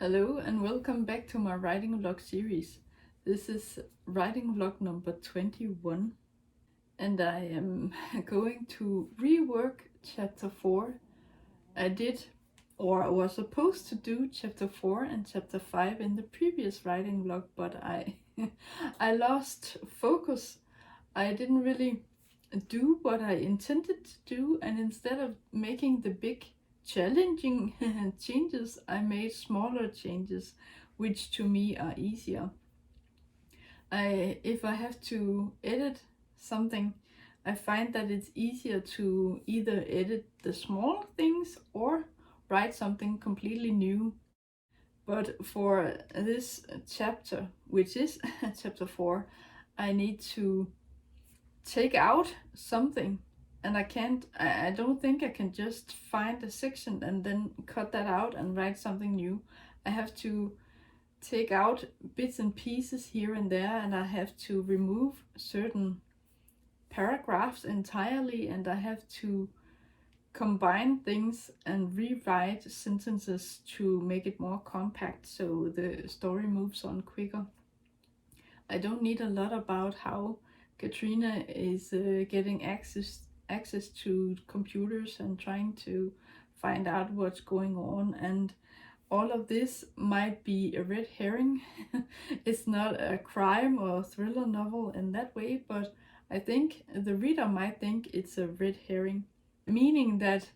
Hello and welcome back to my writing vlog series. This is writing vlog number 21 and I am going to rework chapter 4. I did, or I was supposed to do chapter 4 and chapter 5 in the previous writing vlog, but I I lost focus. I didn't really do what I intended to do, and instead of making the big challenging changes, I made smaller changes, which to me are easier. If I have to edit something, I find that it's easier to either edit the small things or write something completely new. But for this chapter, which is chapter 4, I need to take out something, and I don't think I can just find a section and then cut that out and write something new. I have to take out bits and pieces here and there, and I have to remove certain paragraphs entirely, and I have to combine things and rewrite sentences to make it more compact so the story moves on quicker. I don't need a lot about how Katrina is getting access to computers and trying to find out what's going on, and all of this might be a red herring. It's not a crime or thriller novel in that way, but I think the reader might think it's a red herring, meaning that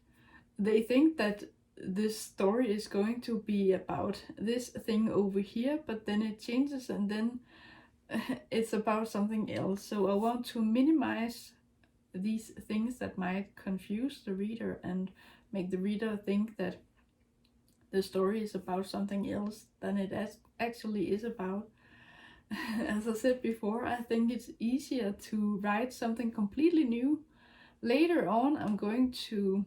they think that this story is going to be about this thing over here, but then it changes and then it's about something else. So I want to minimize these things that might confuse the reader and make the reader think that the story is about something else than it actually is about. As I said before, I think it's easier to write something completely new. Later on, I'm going to,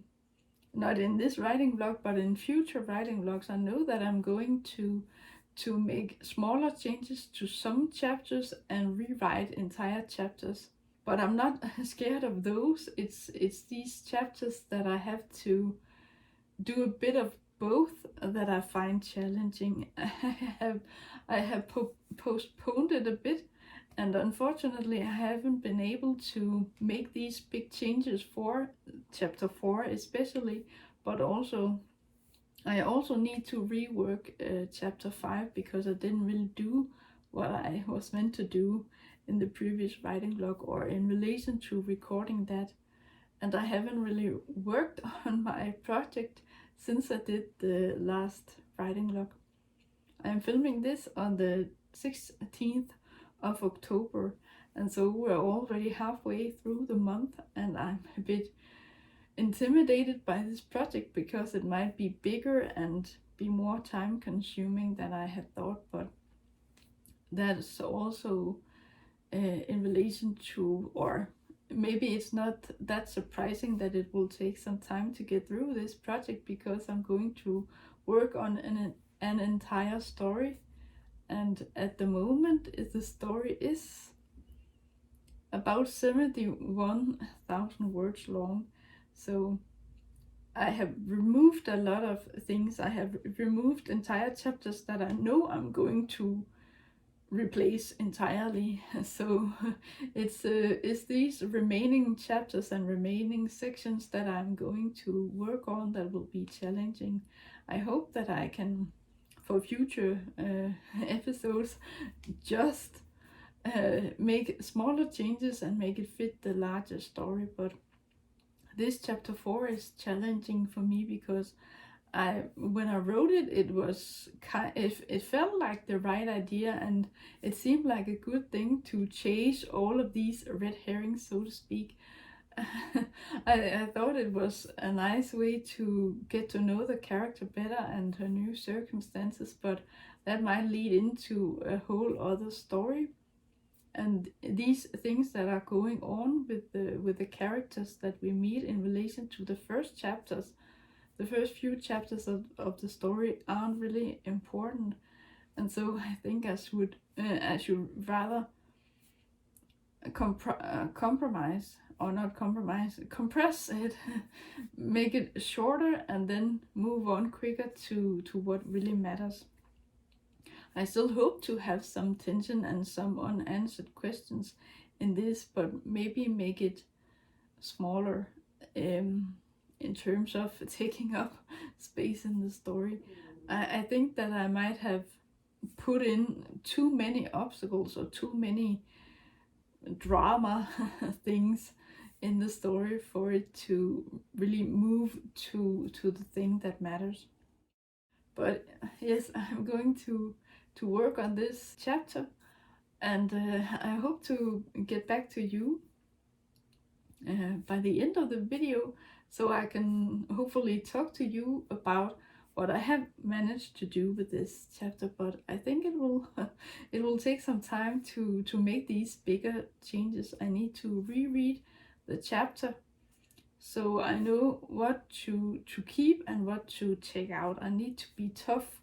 not in this writing vlog, but in future writing vlogs, I know that I'm going to make smaller changes to some chapters and rewrite entire chapters. But I'm not scared of those. It's these chapters that I have to do a bit of both that I find challenging. I have postponed it a bit, and unfortunately I haven't been able to make these big changes for chapter 4 especially, but also I also need to rework chapter 5 because I didn't really do what I was meant to do in the previous writing vlog or in relation to recording that. And I haven't really worked on my project since I did the last writing vlog. I'm filming this on the 16th of October, and so we're already halfway through the month, and I'm a bit intimidated by this project because it might be bigger and be more time consuming than I had thought, but that's also in relation to, or maybe it's not that surprising that it will take some time to get through this project because I'm going to work on an entire story, and at the moment the story is about 71,000 words long. So I have removed a lot of things. I have removed entire chapters that I know I'm going to replace entirely. So it's these remaining chapters and remaining sections that I'm going to work on that will be challenging. I hope that I can, for future episodes, just make smaller changes and make it fit the larger story. But this chapter 4 is challenging for me because when I wrote it, it felt like the right idea, and it seemed like a good thing to chase all of these red herrings, so to speak. I thought it was a nice way to get to know the character better and her new circumstances, but that might lead into a whole other story. And these things that are going on with the characters that we meet in relation to the first chapters, the first few chapters of the story aren't really important, and so I think I should rather compromise, or not compromise, compress it, make it shorter, and then move on quicker to what really matters. I still hope to have some tension and some unanswered questions in this, but maybe make it smaller in terms of taking up space in the story. I think that I might have put in too many obstacles or too many drama things in the story for it to really move to the thing that matters. But yes, I'm going to work on this chapter, and I hope to get back to you by the end of the video, so I can hopefully talk to you about what I have managed to do with this chapter. But I think it will it will take some time to make these bigger changes. I need to reread the chapter so I know what to keep and what to take out. I need to be tough.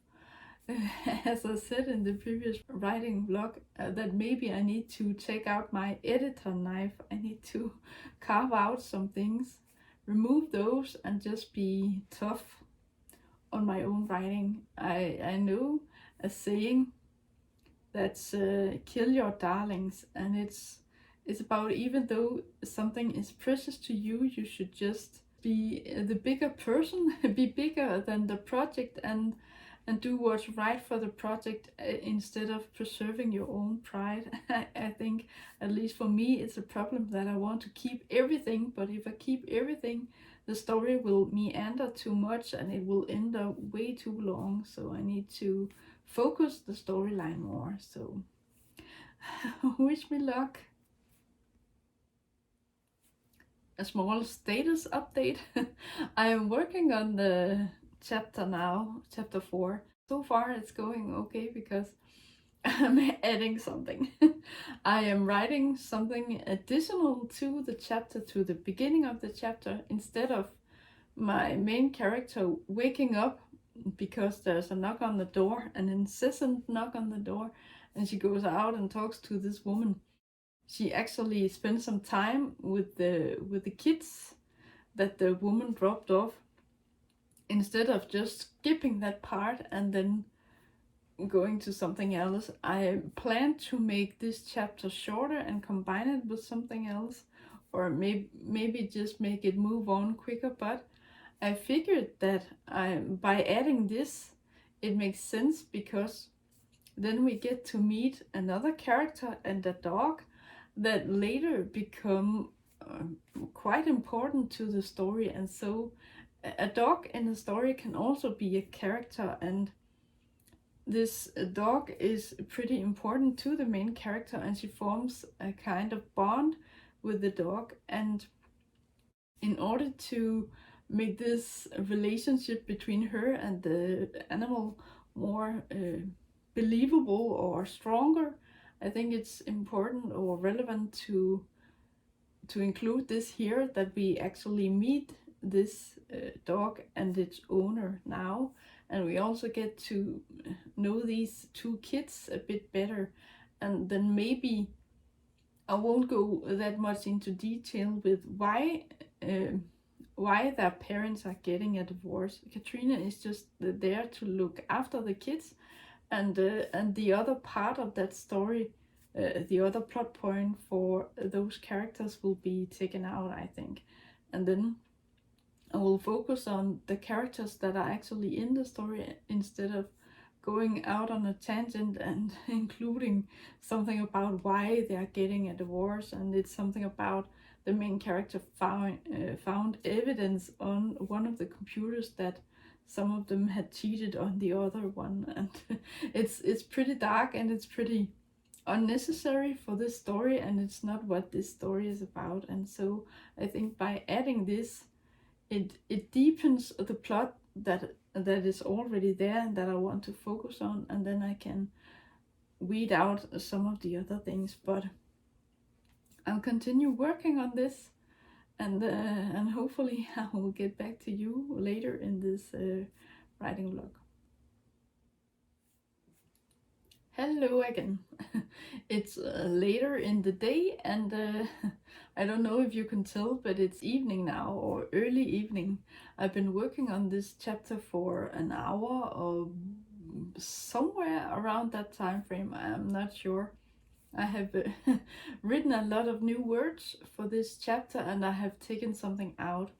As I said in the previous writing vlog, that maybe I need to take out my editor knife. I need to carve out some things, remove those, and just be tough on my own writing. I know a saying that's kill your darlings, and it's about, even though something is precious to you, you should just be the bigger person, be bigger than the project, and do what's right for the project instead of preserving your own pride. I think, at least for me, it's a problem that I want to keep everything, but if I keep everything, the story will meander too much and it will end up way too long. So I need to focus the storyline more. So wish me luck. A small status update. I am working on the chapter now, chapter 4. So far it's going okay because I'm adding something. I am writing something additional to the chapter, to the beginning of the chapter. Instead of my main character waking up because there's a knock on the door, an incessant knock on the door, and she goes out and talks to this woman, she actually spends some time with the kids that the woman dropped off, instead of just skipping that part and then going to something else. I plan to make this chapter shorter and combine it with something else, or maybe just make it move on quicker, but I figured that by adding this, it makes sense, because then we get to meet another character and a dog that later become quite important to the story. And so a dog in the story can also be a character, and this dog is pretty important to the main character, and she forms a kind of bond with the dog. And in order to make this relationship between her and the animal more believable or stronger, I think it's important or relevant to include this here, that we actually meet this dog and its owner now, and we also get to know these two kids a bit better. And then maybe I won't go that much into detail with why their parents are getting a divorce. Katrina is just there to look after the kids, and the other part of that story, the other plot point for those characters will be taken out, I think. And then I will focus on the characters that are actually in the story, instead of going out on a tangent and including something about why they are getting a divorce. And it's something about the main character found evidence on one of the computers that some of them had cheated on the other one. And it's pretty dark, and it's pretty unnecessary for this story, and it's not what this story is about. And so I think by adding this, it deepens the plot that is already there and that I want to focus on, and then I can weed out some of the other things. But I'll continue working on this, and hopefully I will get back to you later in this writing vlog. Hello again. It's later in the day, and I don't know if you can tell, but it's evening now, or early evening. I've been working on this chapter for an hour or somewhere around that time frame. I'm not sure. I have written a lot of new words for this chapter, and I have taken something out.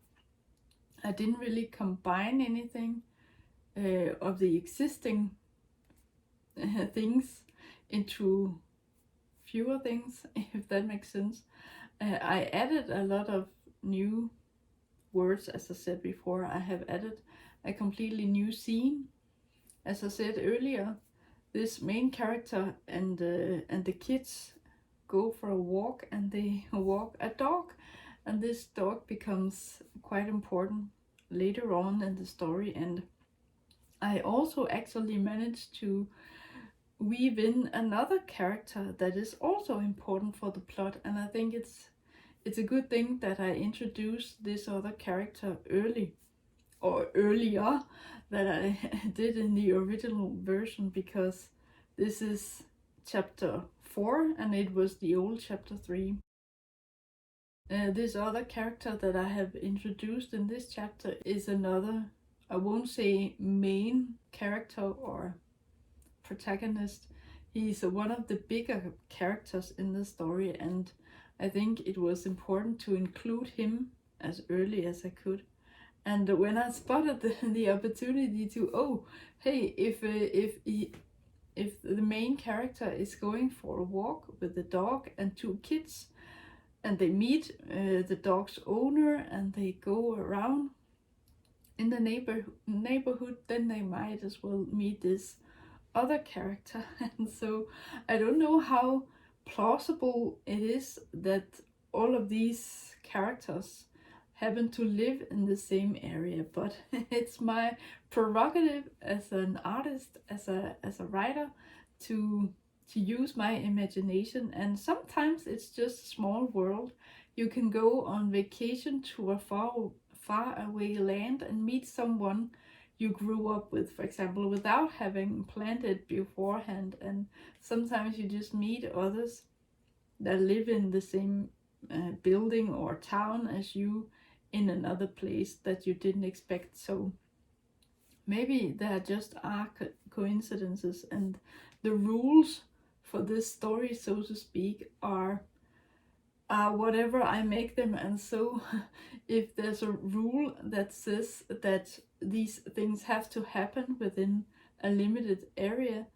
I didn't really combine anything of the existing things into fewer things, if that makes sense. I added a lot of new words, as I said before. I have added a completely new scene. As I said earlier, this main character and the kids go for a walk, and they walk a dog, and this dog becomes quite important later on in the story. And I also actually managed to weave in another character that is also important for the plot, and I think it's a good thing that I introduced this other character early, or earlier, that I did in the original version, because this is chapter 4 and it was the old chapter 3. This other character that I have introduced in this chapter is another, I won't say main character or protagonist. He's one of the bigger characters in the story, and I think it was important to include him as early as I could. And when I spotted the opportunity to, oh, hey, if the main character is going for a walk with the dog and 2 kids, and they meet the dog's owner, and they go around in the neighborhood, then they might as well meet this other character. And so I don't know how plausible it is that all of these characters happen to live in the same area, but it's my prerogative as an artist, as a writer, to use my imagination. And sometimes it's just a small world. You can go on vacation to a far away land and meet someone you grew up with, for example, without having planned it beforehand. And sometimes you just meet others that live in the same building or town as you in another place that you didn't expect. So maybe there just are coincidences, and the rules for this story, so to speak, are whatever I make them. And so if there's a rule that says that these things have to happen within a limited area,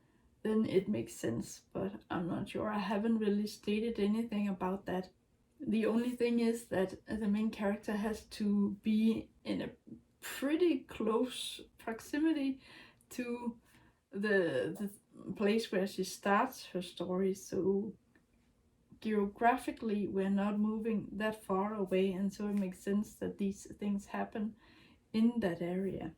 then it makes sense. But I'm not sure. I haven't really stated anything about that. The only thing is that the main character has to be in a pretty close proximity to the place where she starts her story. So geographically we're not moving that far away, and so it makes sense that these things happen in that area.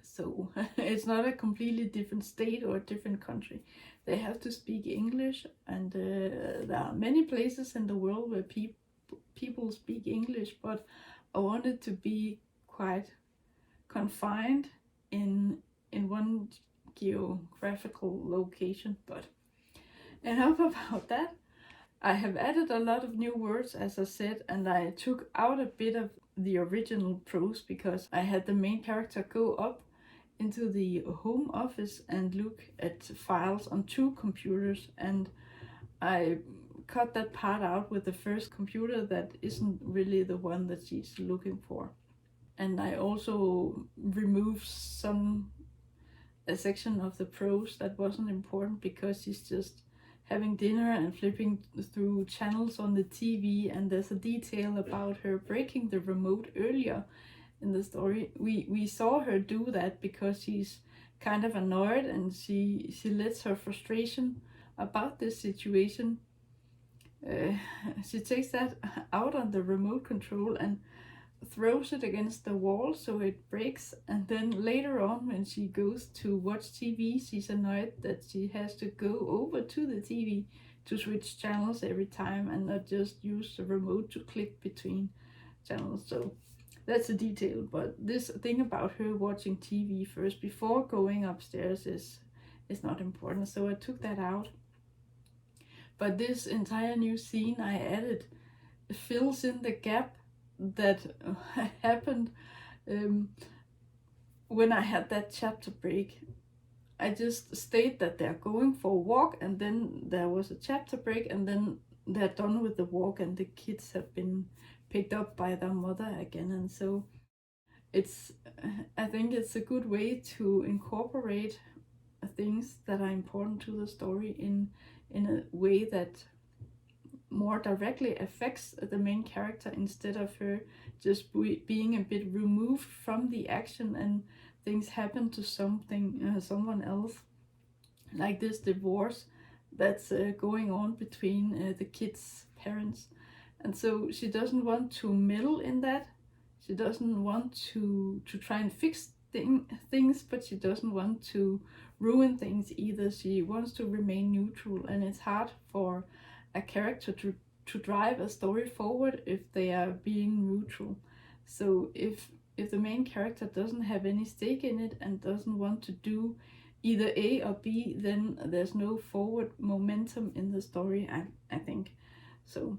So it's not a completely different state or a different country. They have to speak English, and there are many places in the world where people speak English, but I wanted to be quite confined in one geographical location. But enough about that. I have added a lot of new words, as I said, and I took out a bit of the original prose because I had the main character go up into the home office and look at files on 2 computers, and I cut that part out with the first computer that isn't really the one that she's looking for. And I also removed a section of the prose that wasn't important because she's just having dinner and flipping through channels on the TV, and there's a detail about her breaking the remote earlier in the story. We saw her do that because she's kind of annoyed, and she lets her frustration about this situation. She takes that out on the remote control and throws it against the wall so it breaks, and then later on when she goes to watch TV, she's annoyed that she has to go over to the TV to switch channels every time and not just use the remote to click between channels. So that's a detail, but this thing about her watching TV first before going upstairs is not important, so I took that out. But this entire new scene I added fills in the gap that happened when I had that chapter break. I just state that they're going for a walk, and then there was a chapter break, and then they're done with the walk, and the kids have been picked up by their mother again. And so it's, I think it's a good way to incorporate things that are important to the story in a way that more directly affects the main character, instead of her just being a bit removed from the action and things happen to someone else, like this divorce that's going on between the kids' parents. And so she doesn't want to meddle in that. She doesn't want to try and fix things, but she doesn't want to ruin things either. She wants to remain neutral, and it's hard for a character to drive a story forward if they are being neutral. So if the main character doesn't have any stake in it and doesn't want to do either A or B, then there's no forward momentum in the story, I think. So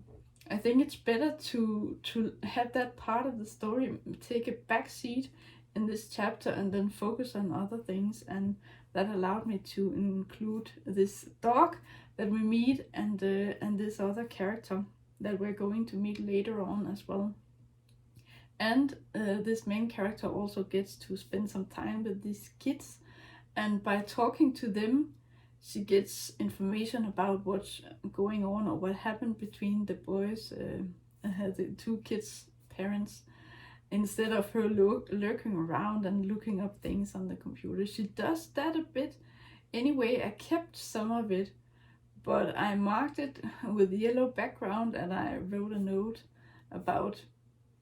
I think it's better to have that part of the story take a back seat in this chapter and then focus on other things. And that allowed me to include this dog that we meet, and this other character that we're going to meet later on as well. And this main character also gets to spend some time with these kids, and by talking to them, she gets information about what's going on or what happened between the boys, the two kids' parents, instead of her lurking around and looking up things on the computer. She does that a bit. Anyway, I kept some of it, but I marked it with yellow background, and I wrote a note about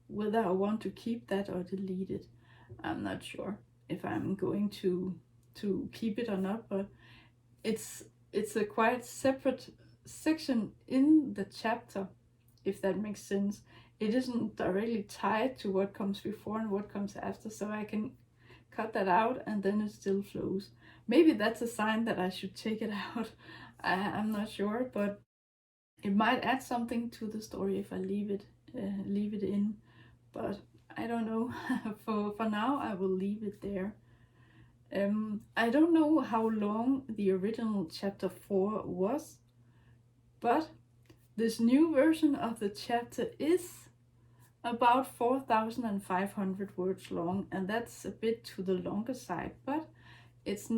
whether I want to keep that or delete it. I'm not sure if I'm going to keep it or not, but it's a quite separate section in the chapter, if that makes sense. It isn't directly tied to what comes before and what comes after, so I can cut that out and then it still flows. Maybe that's a sign that I should take it out. I'm not sure, but it might add something to the story if I leave it in, but I don't know. For now, I will leave it there. I don't know how long the original chapter 4 was, but this new version of the chapter is about 4,500 words long, and that's a bit to the longer side, but it's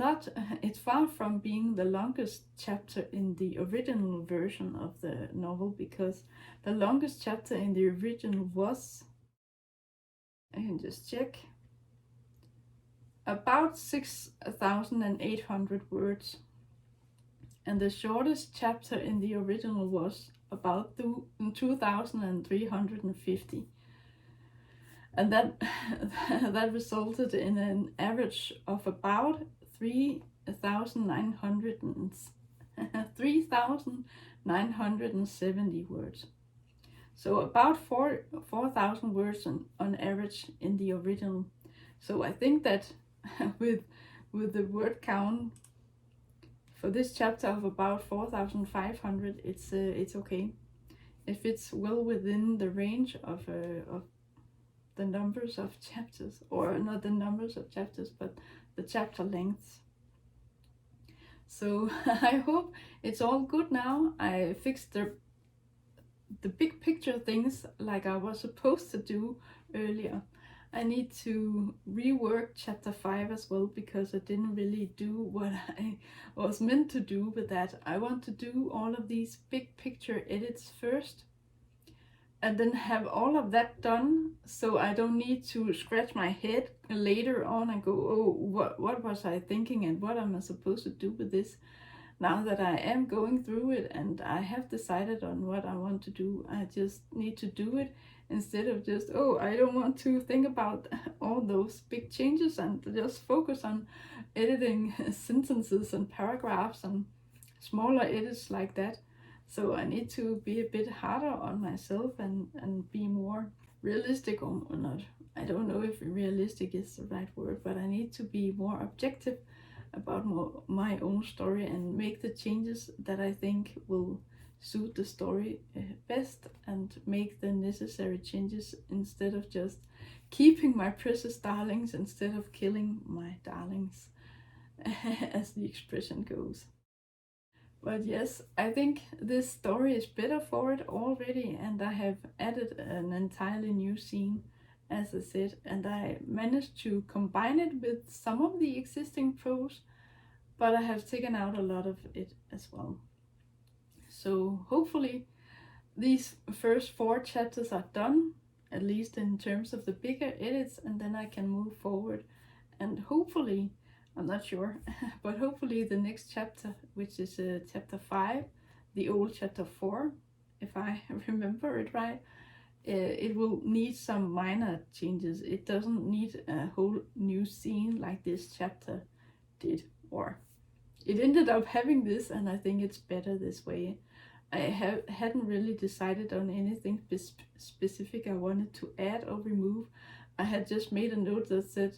far from being the longest chapter in the original version of the novel, because the longest chapter in the original was, I can just check, about 6,800 words, and the shortest chapter in the original was about 2,350, and that resulted in an average of about 3,970 words. So about 4,000 words on average in the original. So I think that with the word count for this chapter of about 4,500, it's okay. It fits well within the range of the numbers of chapters, or not the numbers of chapters, but the chapter lengths. So I hope it's all good now. I fixed the big picture things like I was supposed to do earlier. I need to rework chapter 5 as well, because I didn't really do what I was meant to do with that. I want to do all of these big picture edits first, and then have all of that done, so I don't need to scratch my head later on and go, oh, what was I thinking and what am I supposed to do with this? Now that I am going through it and I have decided on what I want to do, I just need to do it, instead of just, oh, I don't want to think about all those big changes, and just focus on editing sentences and paragraphs and smaller edits like that. So I need to be a bit harder on myself and be more realistic, or not. I don't know if realistic is the right word, but I need to be more objective about my own story and make the changes that I think will suit the story best, and make the necessary changes, instead of just keeping my precious darlings instead of killing my darlings. as the expression goes. But yes, I think this story is better for it already, and I have added an entirely new scene, as I said, and I managed to combine it with some of the existing prose, but I have taken out a lot of it as well. So hopefully these first 4 chapters are done, at least in terms of the bigger edits, and then I can move forward. And hopefully, I'm not sure, but hopefully the next chapter, which is chapter 5, the old chapter 4, if I remember it right, it will need some minor changes. It doesn't need a whole new scene like this chapter did, or it ended up having this, and I think it's better this way. I hadn't really decided on anything specific I wanted to add or remove. I had just made a note that said,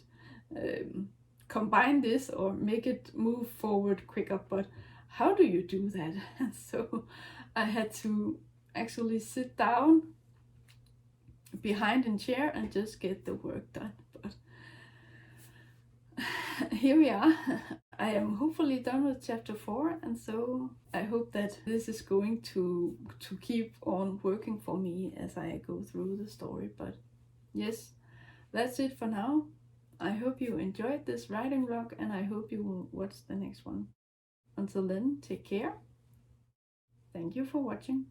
combine this or make it move forward quicker, but how do you do that? So I had to actually sit down behind a chair and just get the work done. But here we are. I am hopefully done with chapter 4, and so I hope that this is going to keep on working for me as I go through the story. But yes, that's it for now. I hope you enjoyed this writing vlog, and I hope you will watch the next one. Until then, take care. Thank you for watching.